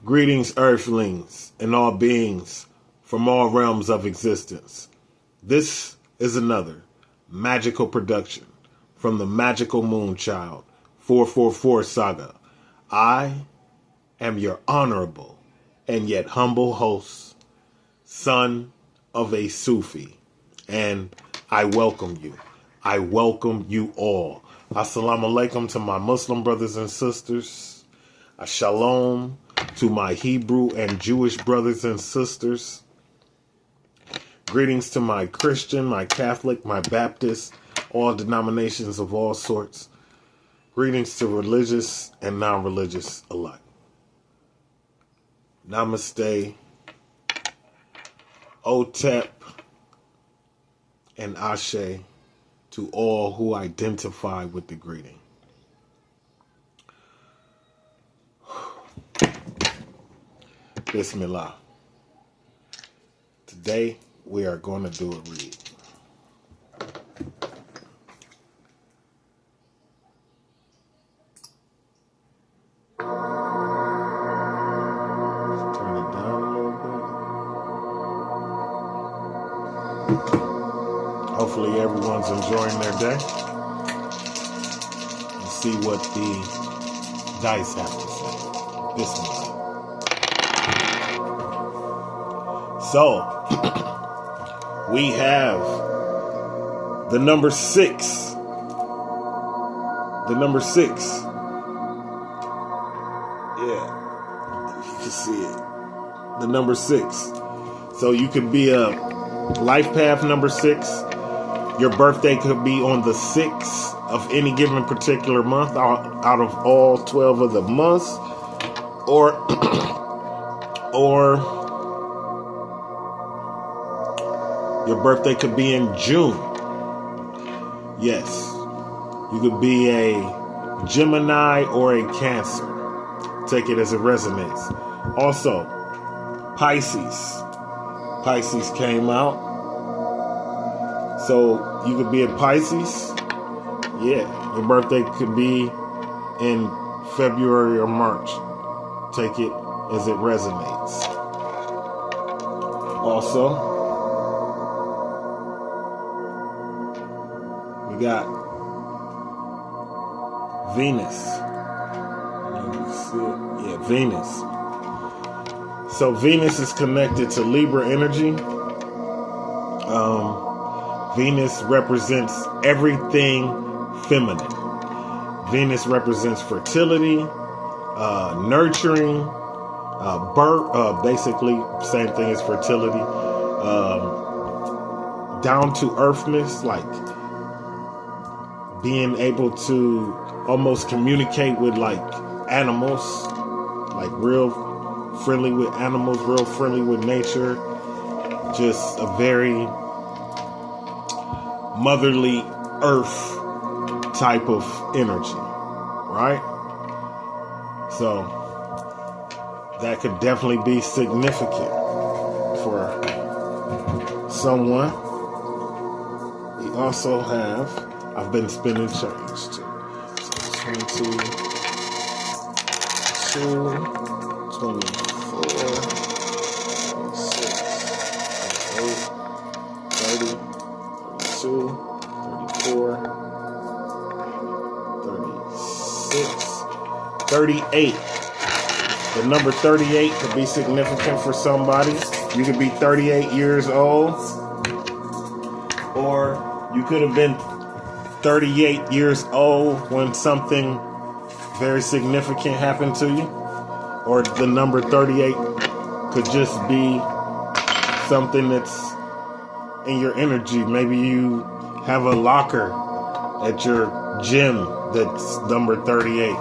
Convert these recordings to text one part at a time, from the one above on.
Greetings, earthlings, and all beings from all realms of existence. This is another magical production from the Magical Moonchild 444 Saga. I am your honorable and yet humble host, son of a Sufi, and I welcome you. I welcome you all. Assalamu alaikum to my Muslim brothers and sisters. Shalom to my Hebrew and Jewish brothers and sisters. Greetings to my Christian, my Catholic, my Baptist, all denominations of all sorts. Greetings to religious and non-religious alike. Namaste, Otep, and Ashe to all who identify with the greeting. Bismillah. Today we are going to do a read. Turn it down a little bit. Hopefully everyone's enjoying their day. Let's see what the dice have to say. Bismillah. So, we have the number 6. The number 6. Yeah, you can see it. The number 6. So you could be a life path number 6. Your birthday could be on the 6th of any given particular month out of all 12 of the months. Or your birthday could be in June. Yes. You could be a Gemini or a Cancer. Take it as it resonates. Also, Pisces. Pisces came out. So you could be a Pisces. Yeah. Your birthday could be in February or March. Take it as it resonates. Also, we got Venus. You see it? Yeah, Venus. So Venus is connected to Libra energy. Venus represents everything feminine. Venus represents fertility, nurturing, birth, basically same thing as fertility, down to earthness, like being able to almost communicate with like animals, like real friendly with animals, real friendly with nature, just a very motherly earth type of energy, right? So that could definitely be significant for someone. We also have, I've been spending change too. So 22, 24, 26, 28, 30, 32, 34, 36, 38. The number 38 could be significant for somebody. You could be 38 years old, or you could have been 38 years old when something very significant happened to you, or the number 38 could just be something that's in your energy. Maybe you have a locker at your gym that's number 38.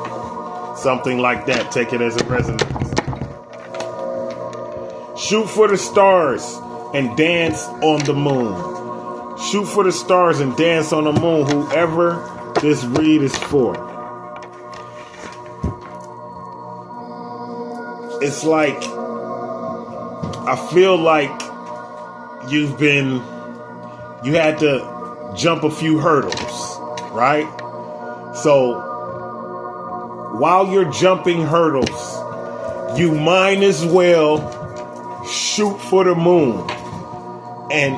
Something like that. Take it as it resonates. Shoot for the stars and dance on the moon. Shoot for the stars and dance on the moon, whoever this read is for. It's like, I feel like you had to jump a few hurdles, right? So while you're jumping hurdles, you might as well shoot for the moon and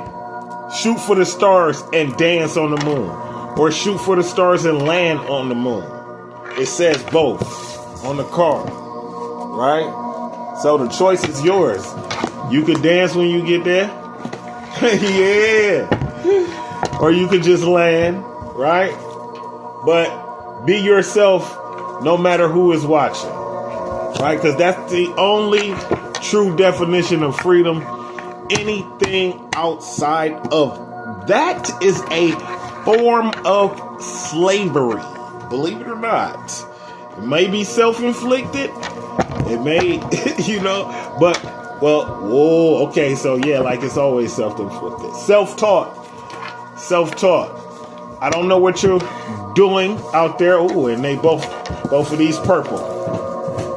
shoot for the stars and dance on the moon, or shoot for the stars and land on the moon. It says both on the card, right? So the choice is yours. You could dance when you get there. Yeah. Or you could just land, right? But be yourself no matter who is watching, right? Because that's the only true definition of freedom. Anything outside of that is a form of slavery. Believe it or not. It may be self-inflicted. It may, but, well, whoa, okay, so yeah, like it's always self-inflicted. Self-taught. I don't know what you're doing out there. Ooh, and they both of these purple.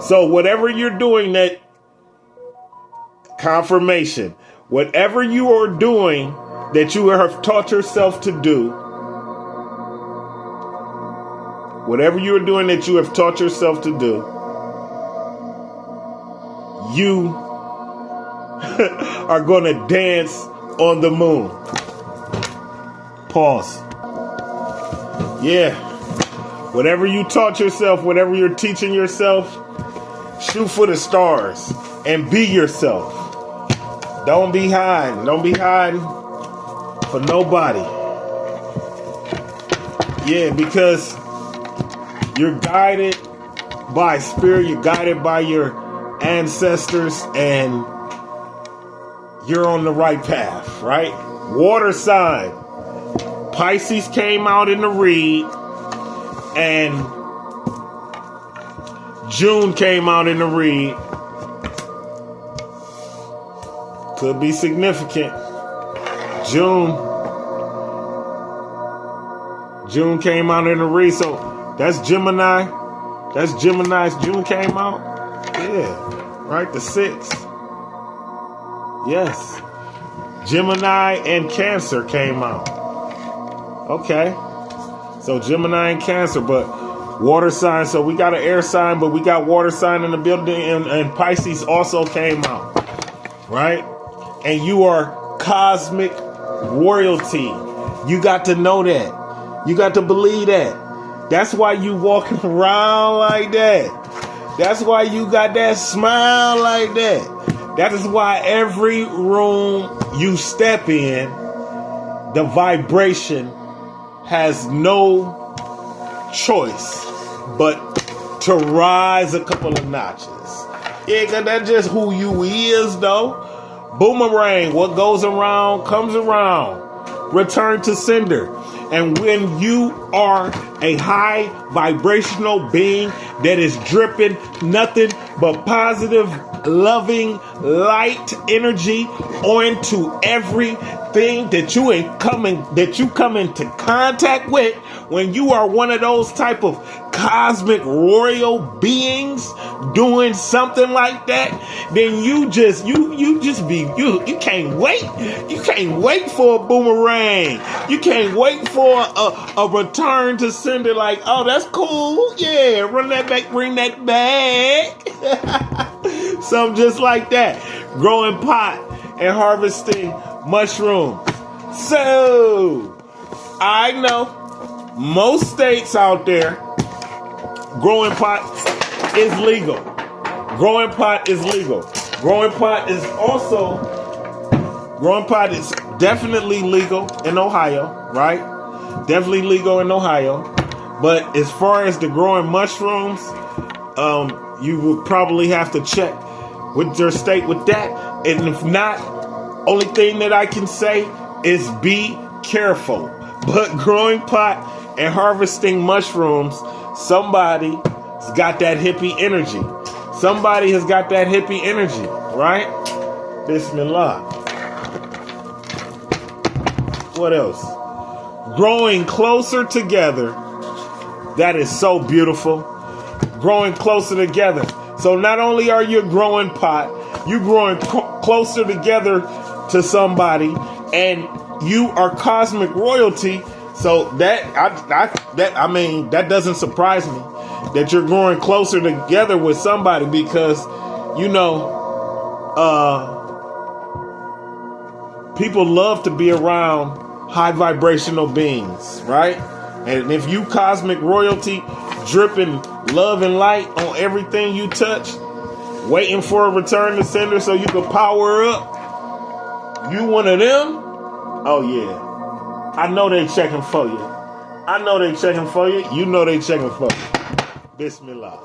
So whatever you're doing, that confirmation, whatever you are doing that you have taught yourself to do, whatever you are doing that you have taught yourself to do, you are going to dance on the moon. Pause. Yeah. Whatever you taught yourself, whatever you're teaching yourself, shoot for the stars and be yourself. Don't be hiding. Don't be hiding for nobody. Yeah, because you're guided by spirit, you're guided by your ancestors, and you're on the right path, right? Water sign. Pisces came out in the read, and June came out in the read. Could be significant. June came out in the read, so that's Gemini. That's Gemini's June came out. Yeah, right, the 6th. Yes. Gemini and Cancer came out. Okay. So Gemini and Cancer, but water sign. So we got an air sign, but we got water sign in the building, and Pisces also came out. Right? And you are cosmic royalty. You got to know that. You got to believe that. That's why you walking around like that. That's why you got that smile like that. That is why every room you step in, the vibration has no choice but to rise a couple of notches. Yeah, cause that's just who you is, though. Boomerang, what goes around comes around. Return to sender. And when you are a high vibrational being that is dripping nothing but positive, loving, light energy onto everything that you come into contact with, when you are one of those type of cosmic royal beings doing something like that, then you can't wait. You can't wait for a boomerang. You can't wait for a return to sender, like, oh, that's cool. Yeah, run that back, bring that back. Something just like that. Growing pot and harvesting mushrooms. So, I know most states out there, growing pot is legal. Growing pot is legal. Growing pot is definitely legal in Ohio, right? Definitely legal in Ohio. But as far as the growing mushrooms, you would probably have to check with your state with that. And if not, only thing that I can say is be careful. But growing pot and harvesting mushrooms, somebody's got that hippie energy. Somebody has got that hippie energy, right? Bismillah. What else? Growing closer together. That is so beautiful. Growing closer together. So not only are you growing pot, you growing closer together to somebody, and you are cosmic royalty. So that doesn't surprise me that you're growing closer together with somebody, because you know, people love to be around high vibrational beings, right? And if you cosmic royalty, dripping love and light on everything you touch, waiting for a return to sender so you can power up, you one of them? Oh yeah. I know they checking for you. I know they checking for you. You know they checking for you. Bismillah.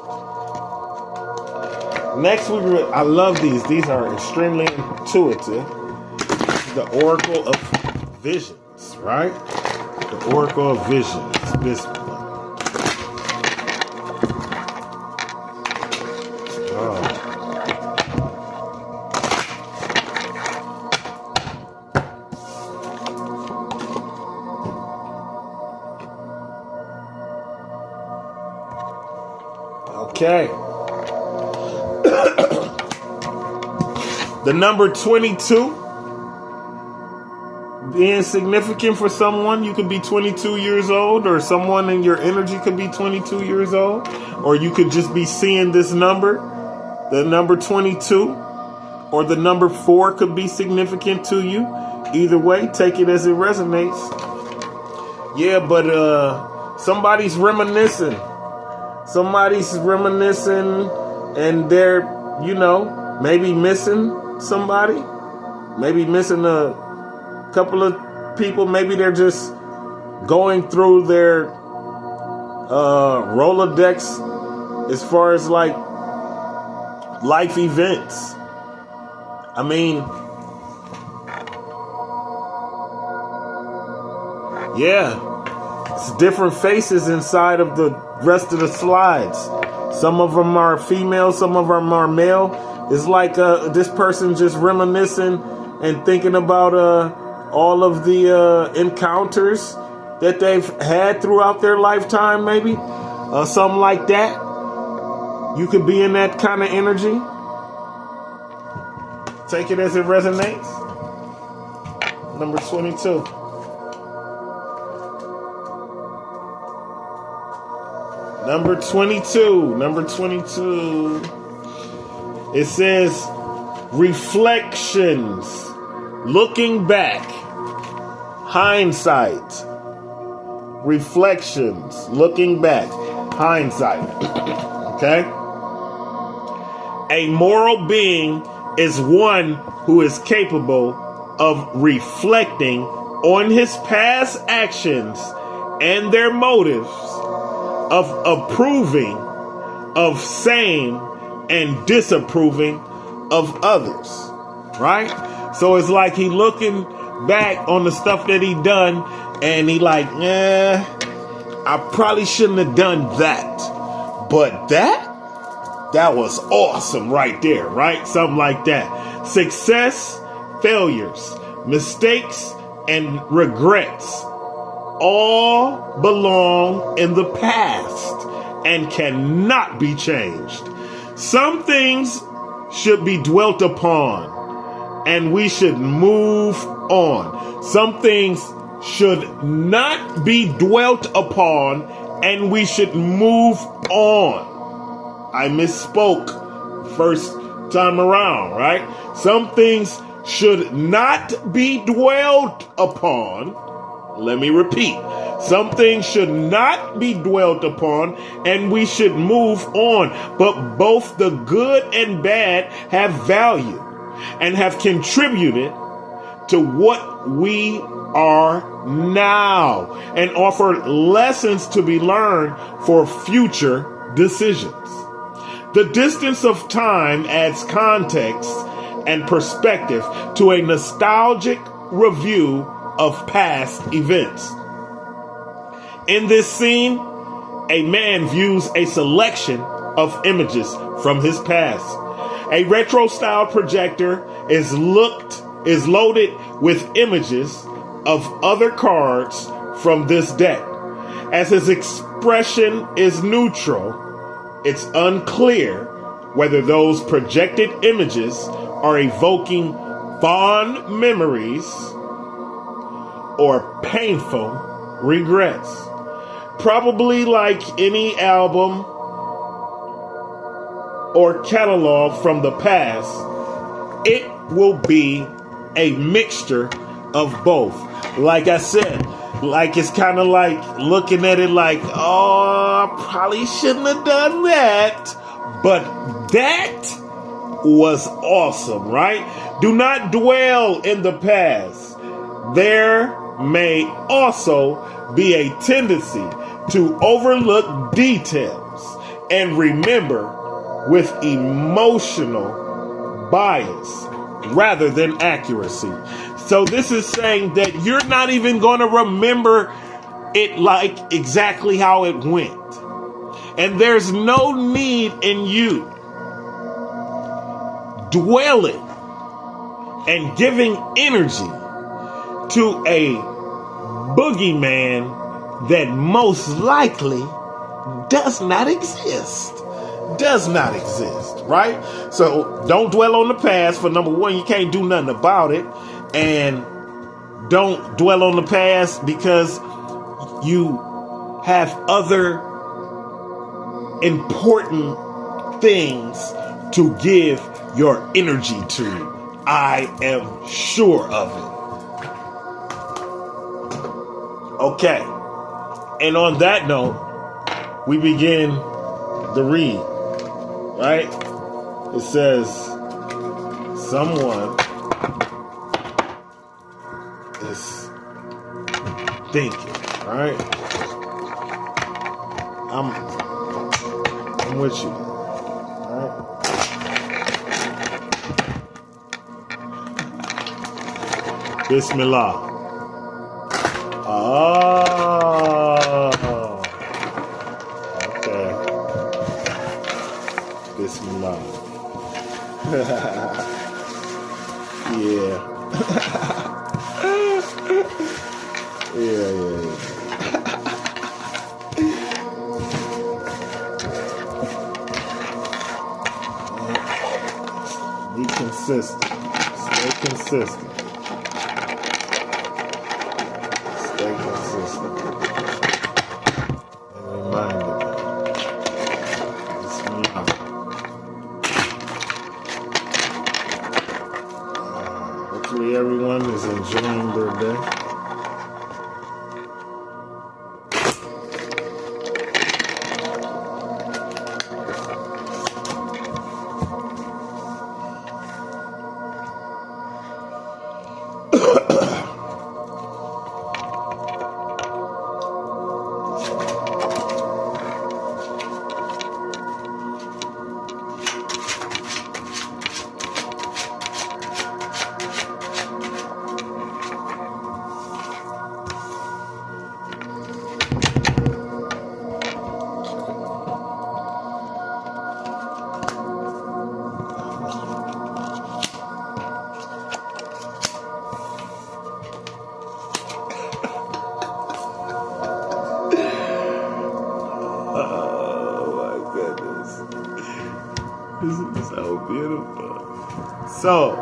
Next, I love these. These are extremely intuitive. The Oracle of Visions, right? The Oracle of Visions. Bismillah. Oh. Okay. The number 22 being significant for someone. You could be 22 years old, or someone in your energy could be 22 years old, or you could just be seeing this number, the number 22, or the number 4 could be significant to you. Either way, take it as it resonates. Yeah, but somebody's reminiscing. Somebody's reminiscing, and they're, you know, maybe missing somebody, maybe missing a couple of people. Maybe they're just going through their Rolodex as far as like life events. I mean, yeah, it's different faces inside of the rest of the slides. Some of them are female, some of them are male. It's like this person just reminiscing and thinking about all of the encounters that they've had throughout their lifetime, maybe. Something like that. You could be in that kind of energy. Take it as it resonates. Number 22. Number 22. Number 22. It says reflections. Looking back. Hindsight. Reflections. Looking back. Hindsight. Okay? A moral being is one who is capable of reflecting on his past actions and their motives, of approving of same and disapproving of others, right? So it's like he looking back on the stuff that he done, and he like, I probably shouldn't have done that, but that was awesome right there, right? Something like that. Success, failures, mistakes, and regrets all belong in the past and cannot be changed. Some things should be dwelt upon, and we should move on. Some things should not be dwelt upon, and we should move on. I misspoke first time around, right? Some things should not be dwelt upon. Let me repeat. Some things should not be dwelt upon, and we should move on. But both the good and bad have value and have contributed to what we are now and offer lessons to be learned for future decisions. The distance of time adds context and perspective to a nostalgic review of past events. In this scene, a man views a selection of images from his past. A retro-style projector is loaded with images of other cards from this deck. As his expression is neutral, it's unclear whether those projected images are evoking fond memories or painful regrets. Probably like any album or catalog from the past, it will be a mixture of both. Like I said, like it's kind of like looking at it like, oh, I probably shouldn't have done that. But that was awesome, right? Do not dwell in the past. There may also be a tendency to overlook details and remember with emotional bias rather than accuracy. So this is saying that you're not even going to remember it like exactly how it went. And there's no need in you dwelling and giving energy to a boogeyman that most likely does not exist. Does not exist, right? So don't dwell on the past. For number one, you can't do nothing about it. And don't dwell on the past because you have other important things to give your energy to. I am sure of it. Okay. And on that note, we begin the read, right? It says, someone is thinking, right? I'm with you, right? Bismillah. Oh, okay. Bismillah. Yeah. Yeah. Be consistent. Stay consistent. Stay consistent. And remind it. Bismillah. Hopefully everyone is enjoying their day. This is so beautiful. So,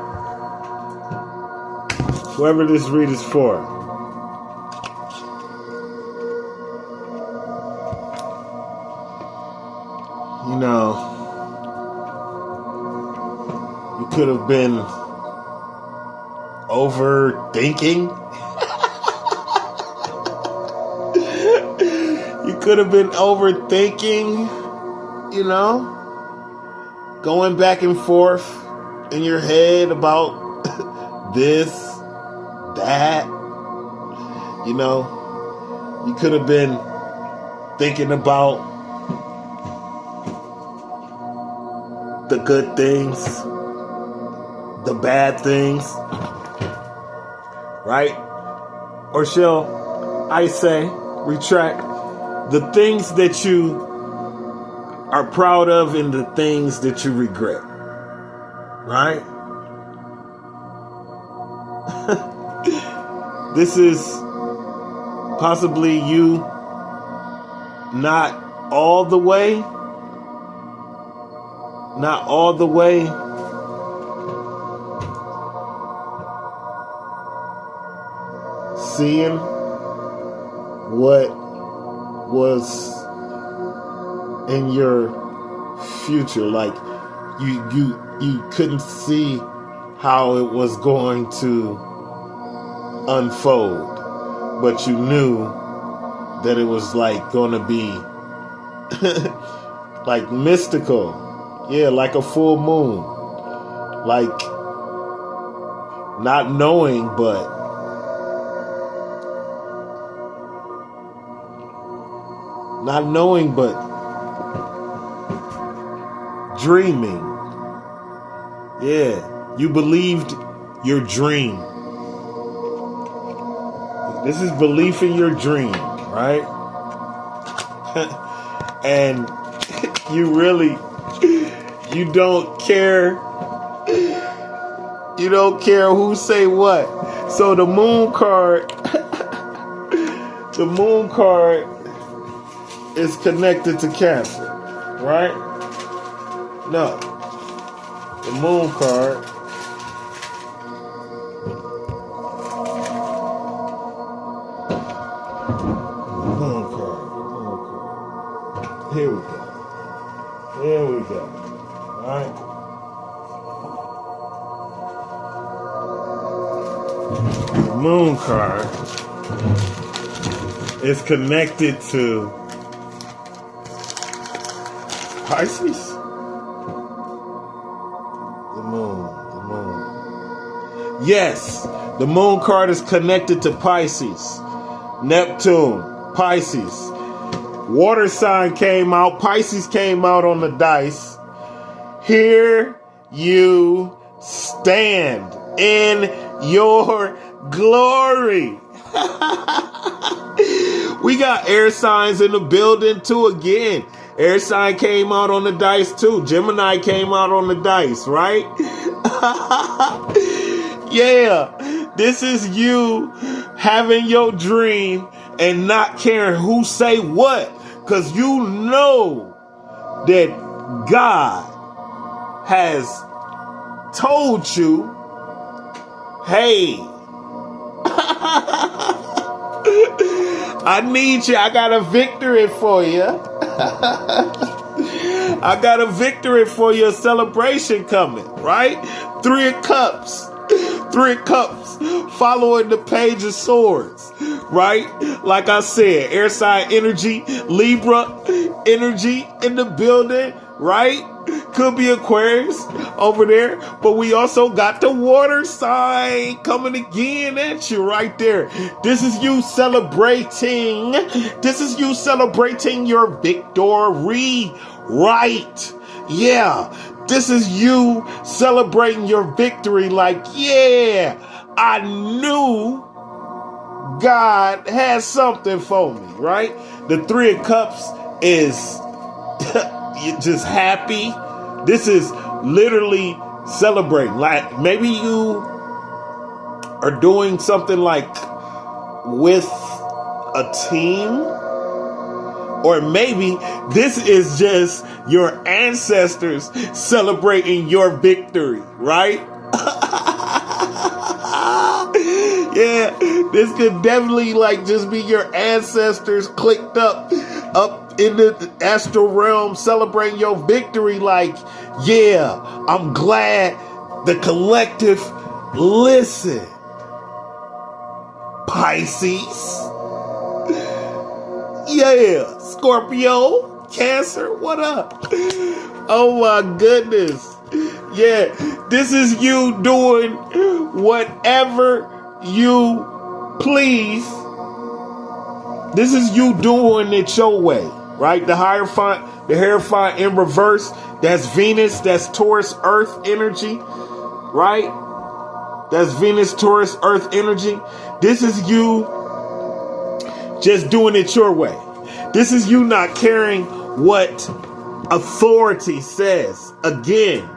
whoever this read is for, you know, you could have been overthinking. You could have been overthinking, you know, going back and forth in your head about this, that, you know. You could have been thinking about the good things, the bad things, right? Or shall I say, retract, the things that you are proud of and the things that you regret, right? This is possibly you not all the way seeing what was in your future, like you couldn't see how it was going to unfold, but you knew that it was like going to be like mystical. Yeah, like a full moon. Like not knowing, but dreaming. Yeah, you believed your dream. This is belief in your dream, right? And you really, you don't care. You don't care who say what. So the moon card, the moon card is connected to Cancer, right? No. The moon card Here we go. All right. The moon card is connected to Pisces. The moon. Yes, the moon card is connected to Pisces. Neptune, Pisces. Water sign came out. Pisces came out on the dice. Here you stand in your glory. We got air signs in the building too again. Air sign came out on the dice too. Gemini came out on the dice, right? Yeah, this is you having your dream and not caring who say what. Because you know that God has told you, hey, I need you. I got a victory for you. I got a victory for you. A celebration coming, right? 3 of Cups. 3 of Cups following the Page of Swords, right? Like I said, air sign energy, Libra energy in the building, right? Could be Aquarius over there, but we also got the water sign coming again at you right there. This is you celebrating. This is you celebrating your victory, right? Yeah. This is you celebrating your victory like, yeah, I knew God has something for me, right? The 3 of Cups is you're just happy. This is literally celebrating. Like maybe you are doing something like with a team. Or maybe this is just your ancestors celebrating your victory, right? Yeah, this could definitely like just be your ancestors clicked up in the astral realm celebrating your victory like, yeah, I'm glad the collective listen. Pisces. Yeah, Scorpio, Cancer, what up? Oh my goodness. Yeah, this is you doing whatever you please. This is you doing it your way, right? The Hierophant, the Hierophant in reverse, that's Venus, that's Taurus, Earth energy, right? That's Venus, Taurus, Earth energy. This is you just doing it your way. This is you not caring what authority says. Again,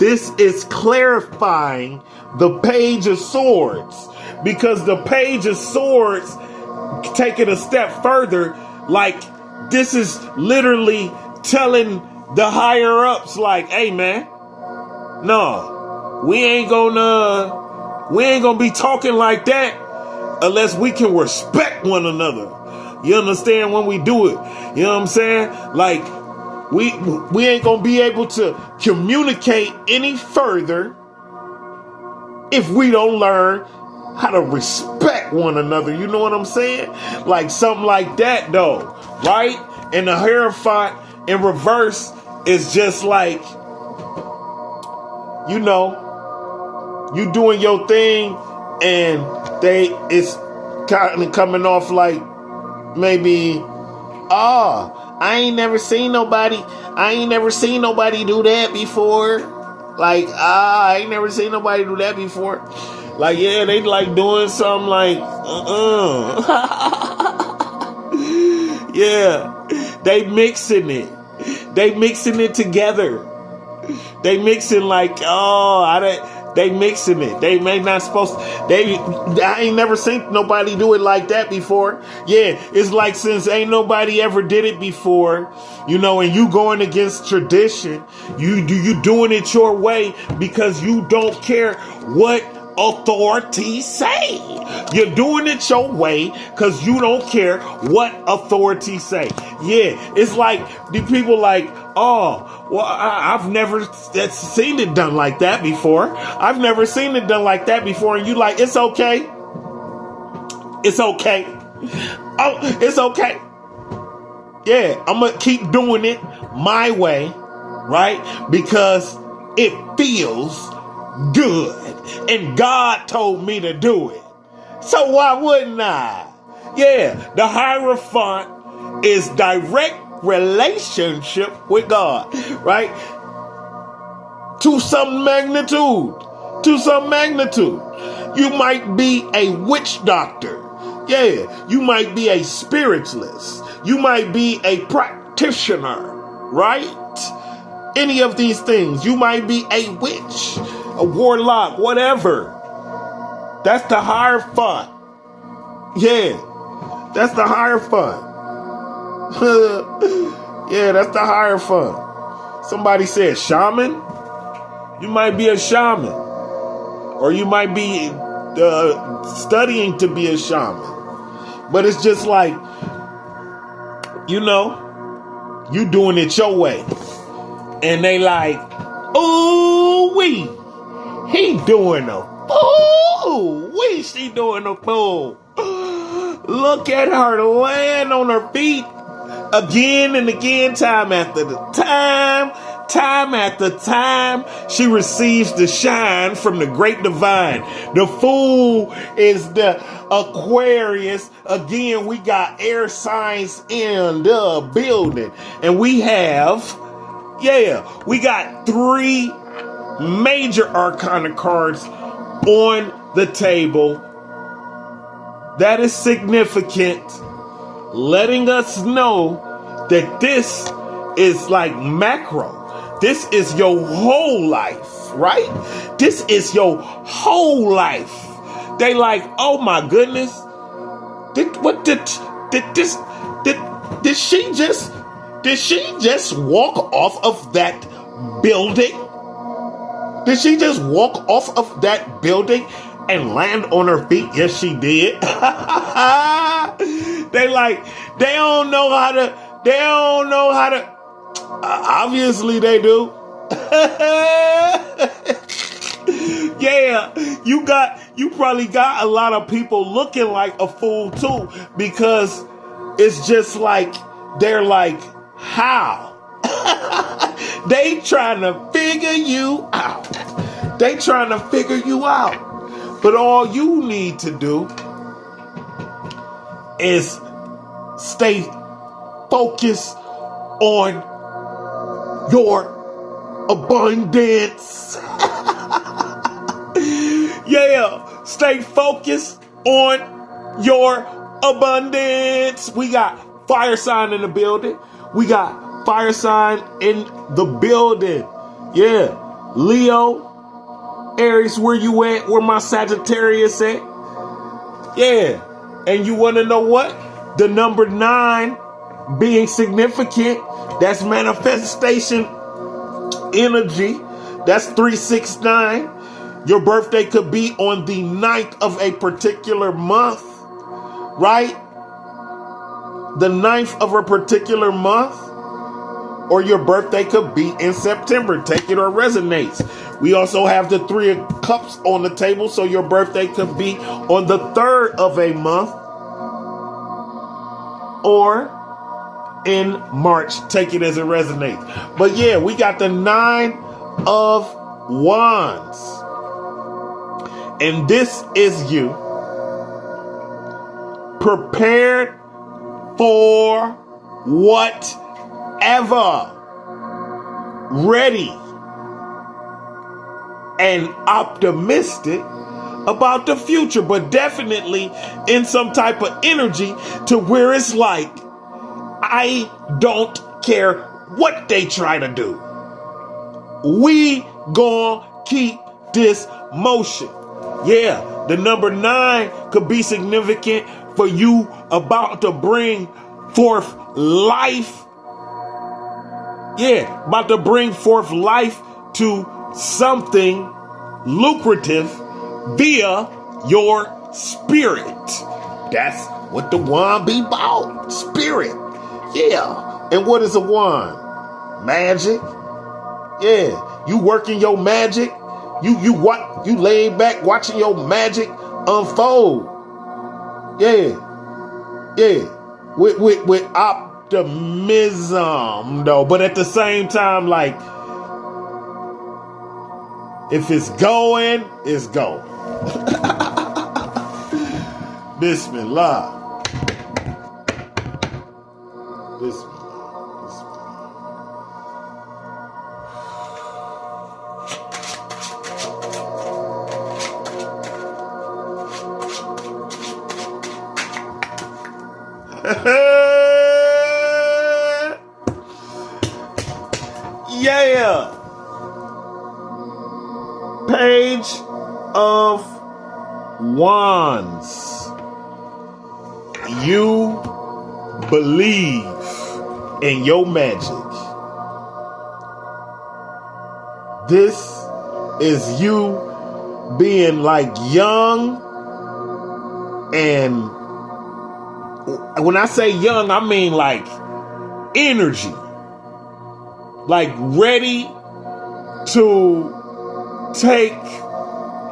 this is clarifying the Page of Swords, because the Page of Swords, take it a step further, like this is literally telling the higher ups like, hey man, no, we ain't gonna be talking like that unless we can respect one another. You understand when we do it? You know what I'm saying? Like, We ain't gonna be able to communicate any further if we don't learn how to respect one another. You know what I'm saying? Like something like that though, right? And the Hierophant in reverse is just like, you know, you doing your thing and it's kind of coming off like maybe, I ain't never seen nobody do that before. Like, I ain't never seen nobody do that before. Like, yeah, they like doing something like, yeah, they mixing it. They mixing it together. They mixing like, they mixing it. They may not supposed to. I ain't never seen nobody do it like that before. Yeah, it's like since ain't nobody ever did it before, you know, and you going against tradition, you doing it your way because you don't care what authorities say. You're doing it your way because you don't care what authorities say. Yeah, it's like the people like, I've never seen it done like that before. I've never seen it done like that before. And you like, it's okay. It's okay. Oh, it's okay. Yeah, I'm going to keep doing it my way, right? Because it feels good. And God told me to do it. So why wouldn't I? Yeah, the Hierophant is direct relationship with God, right? To some magnitude. You might be a witch doctor. Yeah, you might be a spiritualist. You might be a practitioner, right? Any of these things. You might be a witch, a warlock, whatever. That's the Hierophant. Yeah, that's the Hierophant. Yeah, that's the Hierophant. Somebody said shaman. You might be a shaman, or you might be studying to be a shaman. But it's just like, you know, you doing it your way, and they like, he doing a fool. She doing a fool. Look at her land on her feet again and again, time after time. She receives the shine from the great divine. The fool is the Aquarius. Again, we got air signs in the building. And we got 3 major arcana cards on the table. That is significant, letting us know that this is like macro. This is your whole life, right? This is your whole life. They like, oh my goodness, did she just walk off of that building? Did she just walk off of that building and land on her feet? Yes, she did. They don't know how to. Obviously, they do. Yeah, you probably got a lot of people looking like a fool too, because it's just like they're like, how? They trying to figure you out. But all you need to do is stay focused on your abundance. Yeah, stay focused on your abundance. We got fire sign in the building. Yeah, Leo, Aries, where you at? Where my Sagittarius at? Yeah, and you want to know what? The number 9 being significant, that's manifestation energy. That's 369. Your birthday could be on the 9th of a particular month, right? The 9th of a particular month. or your birthday could be in September. Take it or resonates. We also have the 3 of Cups on the table, so your birthday could be on the 3rd of a month or in March. Take it as it resonates. But yeah, we got the 9 of Wands. And this is you prepared for whatever, ready and optimistic about the future, but definitely in some type of energy to where it's like, I don't care what they try to do. We gonna keep this motion. Yeah, the number 9 could be significant for you about to bring forth life. Yeah, about to bring forth life to something lucrative via your spirit. That's what the wand be about. Spirit. Yeah. And what is a wand? Magic. Yeah. You working your magic. You laid back watching your magic unfold. Yeah. Yeah. With optimism though. But at the same time, like, if it's going, it's go. Bismillah. Bismillah. Yeah. Page of Wands. You believe in your magic. This is you being like young, and when I say young, I mean like energy, like ready to take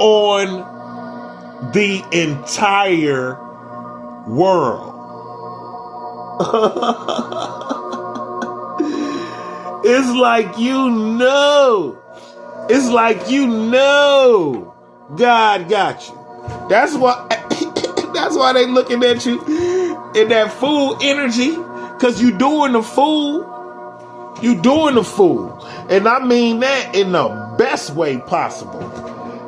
on the entire world. It's like it's like God got you. That's why they looking at you in that fool energy, because you doing the fool. You doing the fool. And I mean that in the best way possible.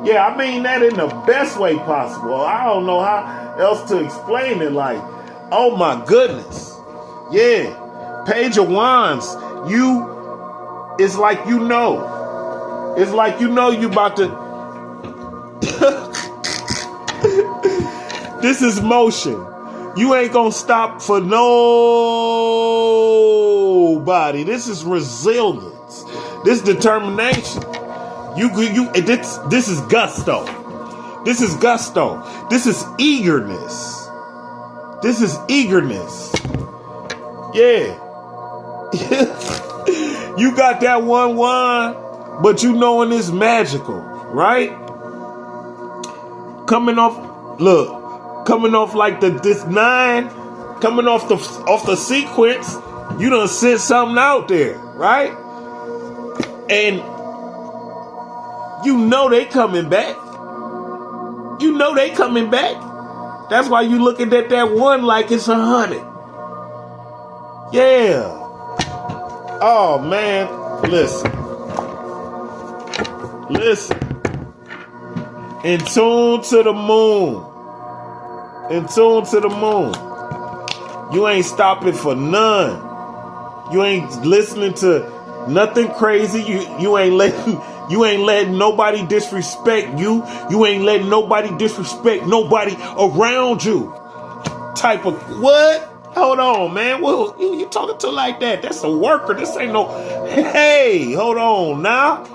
Yeah, I mean that in the best way possible. I don't know how else to explain it. Like, oh my goodness. Yeah. Page of Wands. It's like you know. It's like you know you about to. This is motion. You ain't gonna stop for nobody. This is resilience. This determination. This is gusto. This is gusto. This is eagerness. This is eagerness. Yeah. You got that one wand, but you knowing it's magical, right? Coming off like this 9, coming off the sequence, you done sent something out there, right? And you know they coming back. You know they coming back. That's why you looking at that one like it's 100. Yeah. Oh man, listen. In tune to the moon. In tune to the moon. You ain't stopping for none. You ain't listening to nothing crazy. You ain't letting nobody disrespect you. You ain't letting nobody disrespect nobody around you. Type of what? Hold on, man. Well, you talking to like that? That's a worker. This ain't no. Hey, hold on now.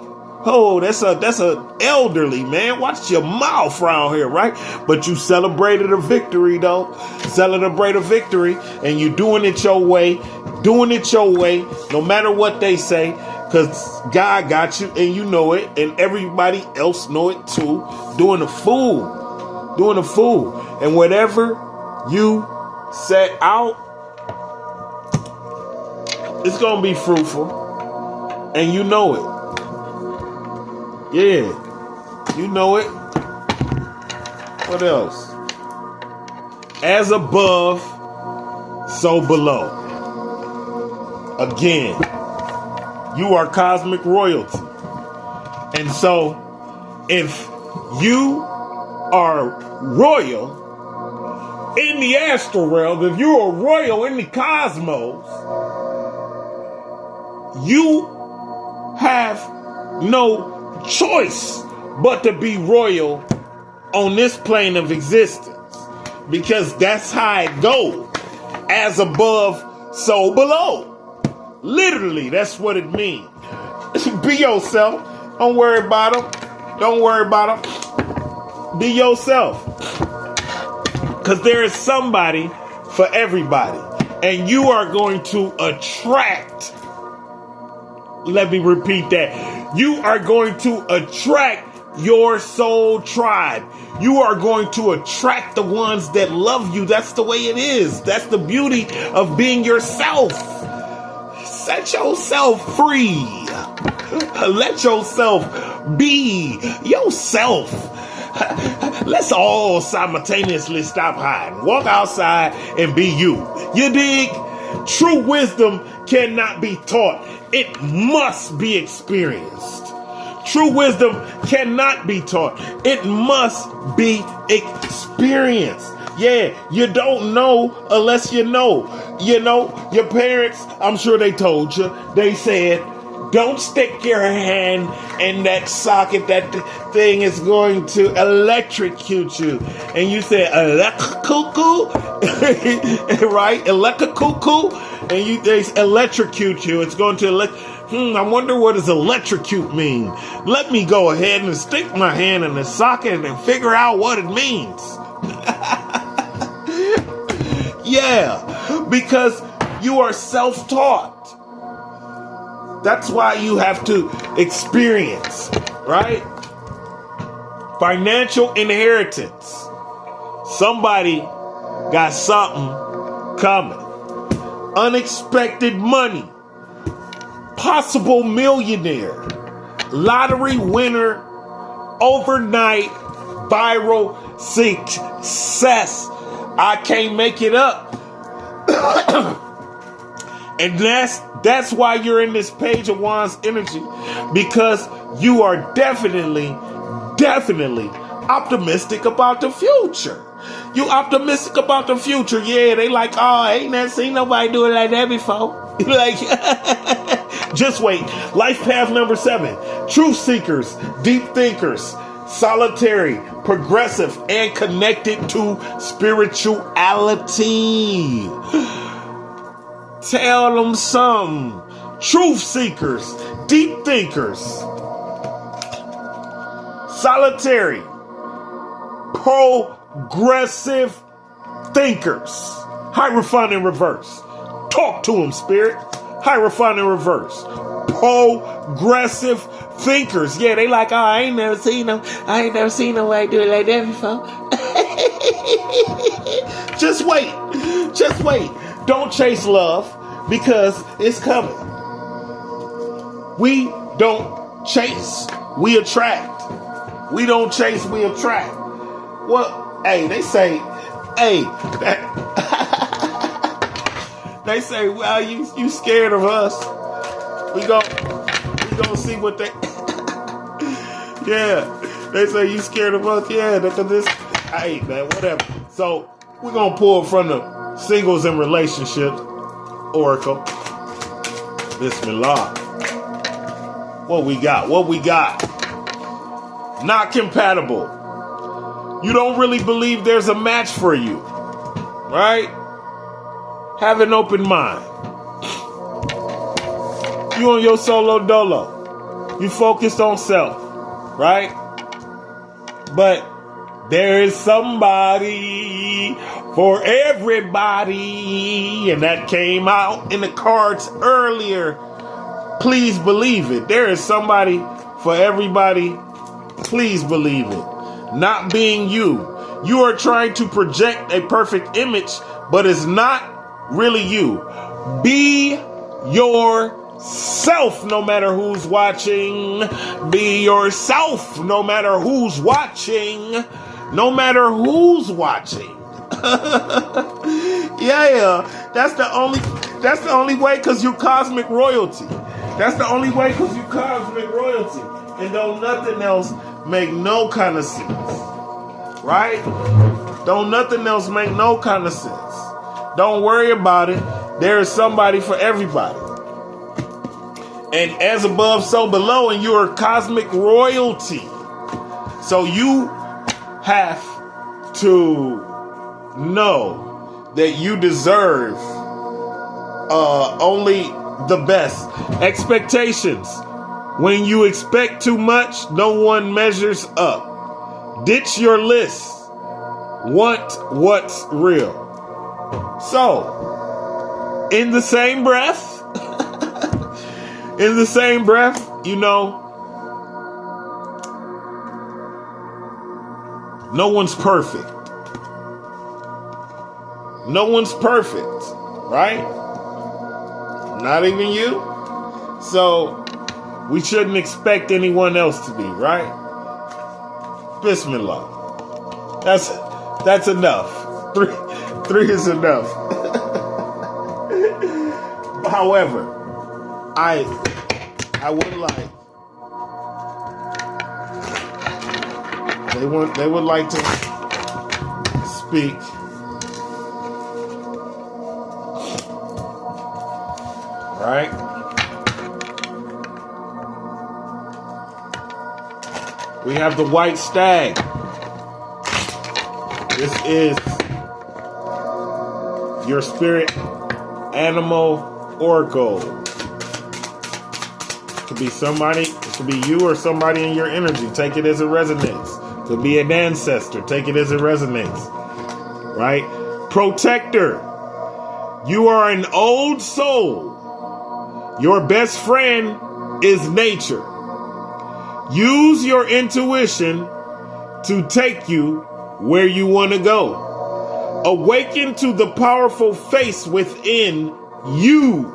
Oh, that's a elderly, man. Watch your mouth around here, right? But you celebrated a victory, though. Celebrate a victory, and you doing it your way, no matter what they say, because God got you, and you know it, and everybody else know it too. Doing a fool, and whatever you set out, it's gonna be fruitful, and you know it. Yeah, you know it. What else? As above, so below. Again, you are cosmic royalty. And so, if you are royal in the astral realm, if you are royal in the cosmos, you have no choice but to be royal on this plane of existence, because that's how it goes. As above, so below. Literally, that's what it means. Be yourself. Don't worry about them. Be yourself, because there is somebody for everybody, and you are going to attract. Let me repeat that. You are going to attract your soul tribe. You are going to attract the ones that love you. That's the way it is. That's the beauty of being yourself. Set yourself free. Let yourself be yourself. Let's all simultaneously stop hiding. Walk outside and be you. You dig? True wisdom cannot be taught. It must be experienced. True wisdom cannot be taught. It must be experienced. Yeah, you don't know unless you know. You know, your parents, I'm sure they told you, they said, don't stick your hand in that socket. That thing is going to electrocute you. And you said, electrocute? Right? Electrocute? And they electrocute you. It's going to I wonder what does electrocute mean? Let me go ahead and stick my hand in the socket and figure out what it means. Yeah, because you are self-taught. That's why you have to experience, right? Financial inheritance. Somebody got something coming. Unexpected money. Possible millionaire. Lottery winner. Overnight viral success. I can't make it up. And that's why you're in this Page of Wands energy, because you are definitely optimistic about the future. You optimistic about the future. Yeah, they like, oh, I ain't never seen nobody do it like that before. Like, just wait. Life path number 7. Truth seekers, deep thinkers, solitary, progressive, and connected to spirituality. Tell them something. Truth seekers, deep thinkers, solitary, progressive thinkers. Hierophant in reverse. Talk to them, spirit. Hierophant in reverse. Progressive thinkers. Yeah, they like, oh, I ain't never seen nobody do it like that before. Just wait. Don't chase love, because it's coming. We don't chase, we attract. We don't chase, we attract. Well, hey, they say, they say, well, you scared of us. We gonna see what they. Yeah, they say you scared of us. Yeah, because this. Hey, man, whatever. So we're gonna pull from the Singles and Relationships Oracle. Bismillah. What we got? Not compatible. You don't really believe there's a match for you, right? Have an open mind. You on your solo dolo. You focused on self, right? But there is somebody for everybody, and that came out in the cards earlier. Please believe it. There is somebody for everybody. Please believe it. Not being you. You are trying to project a perfect image, but it's not really you. Be yourself no matter who's watching. Be yourself no matter who's watching. No matter who's watching. Yeah, that's the only way, because you're cosmic royalty. That's the only way, because you're cosmic royalty. And don't nothing else make no kind of sense. Right? Don't nothing else make no kind of sense. Don't worry about it. There is somebody for everybody. And as above, so below, and you are cosmic royalty. So you have to know that you deserve only the best. Expectations. When you expect too much, no one measures up. Ditch your list. Want what's real. So, in the same breath, you know, no one's perfect. No one's perfect, right? Not even you. So, we shouldn't expect anyone else to be, right? Bismillah. That's enough. Three is enough. However, I would like, they would like to speak. Right? We have the white stag. This is your spirit animal oracle. It could be somebody, it could be you or somebody in your energy. Take it as it resonates. It could be an ancestor. Take it as it resonates. Right? Protector. You are an old soul. Your best friend is nature. Use your intuition to take you where you want to go. Awaken to the powerful face within you.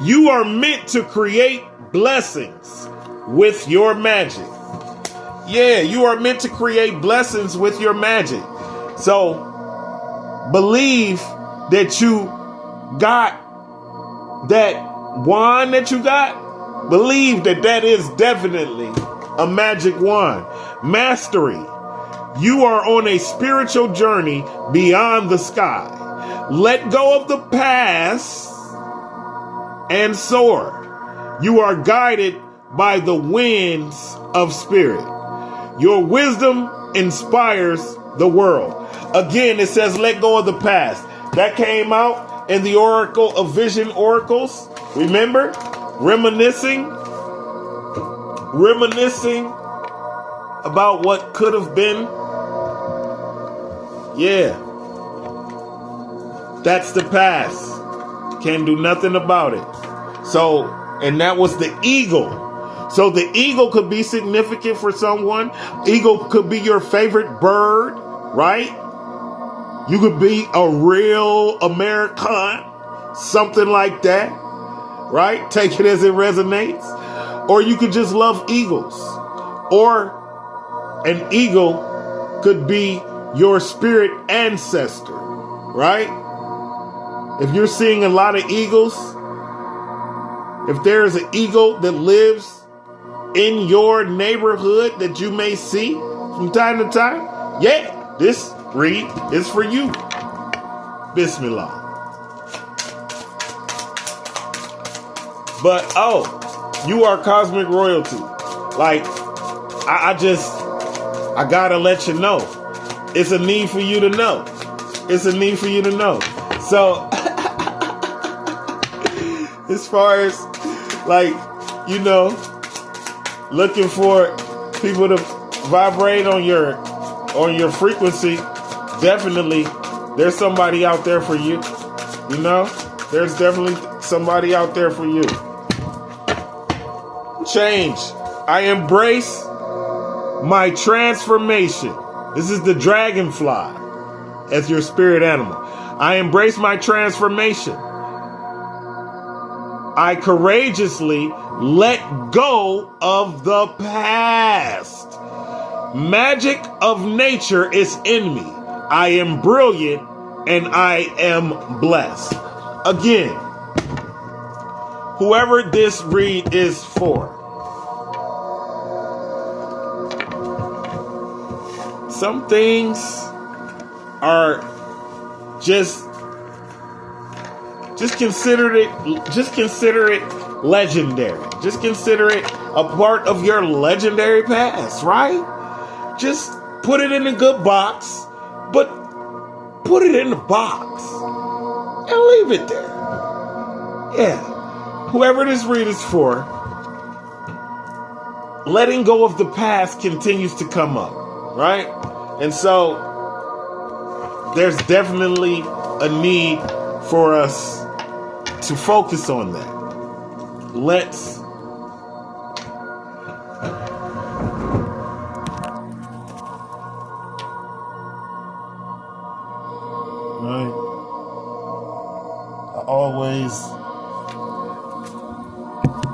You are meant to create blessings with your magic. Yeah, you are meant to create blessings with your magic. So believe that you got that wand that you got. Believe that that is definitely a magic wand. Mastery. You are on a spiritual journey beyond the sky. Let go of the past and soar. You are guided by the winds of spirit. Your wisdom inspires the world. Again, it says let go of the past. That came out in the Oracle of Vision Oracles. Remember? Reminiscing about what could have been. Yeah. That's the past. Can't do nothing about it. So, and that was the eagle. So the eagle could be significant for someone. Eagle could be your favorite bird, right? You could be a real American, something like that, right? Take it as it resonates. Or you could just love eagles. Or an eagle could be your spirit ancestor, right? If you're seeing a lot of eagles, if there is an eagle that lives in your neighborhood that you may see from time to time, yeah, this read is for you. Bismillah. But, you are cosmic royalty. Like, I gotta let you know. It's a need for you to know. It's a need for you to know. So, as far as, like, you know, looking for people to vibrate on your frequency, definitely there's somebody out there for you. You know, there's definitely somebody out there for you. Change. I embrace my transformation. This is the dragonfly as your spirit animal. I embrace my transformation. I courageously let go of the past. Magic of nature is in me. I am brilliant and I am blessed. Again, whoever this read is for, some things are just consider it legendary. Just consider it a part of your legendary past, right? Just put it in a good box, but put it in the box and leave it there. Yeah. Whoever this read is for, letting go of the past continues to come up, right? And so there's definitely a need for us to focus on that. Let's right.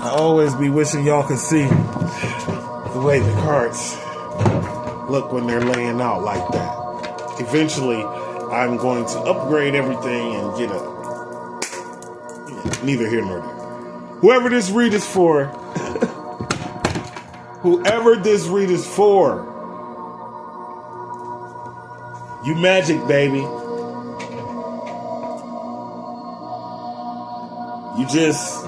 I always be wishing y'all could see the way the cards look when they're laying out like that. Eventually, I'm going to upgrade everything and get neither here nor there. Whoever this read is for, you magic, baby. You just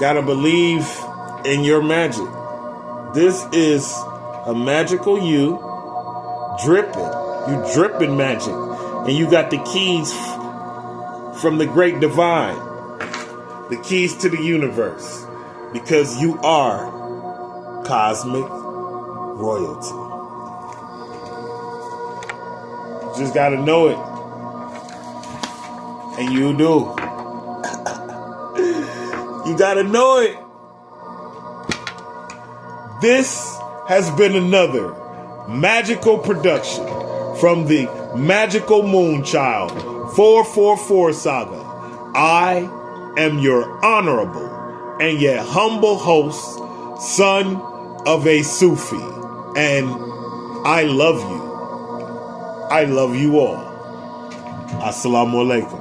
gotta believe in your magic. This is a magical you dripping. You dripping magic. And you got the keys from the great divine. The keys to the universe. Because you are cosmic royalty. You just gotta know it. And you do. You gotta know it. This has been another magical production from the Magical Moonchild 444 Saga. I am your honorable and yet humble host, son of a Sufi. And I love you. I love you all. Assalamu alaikum.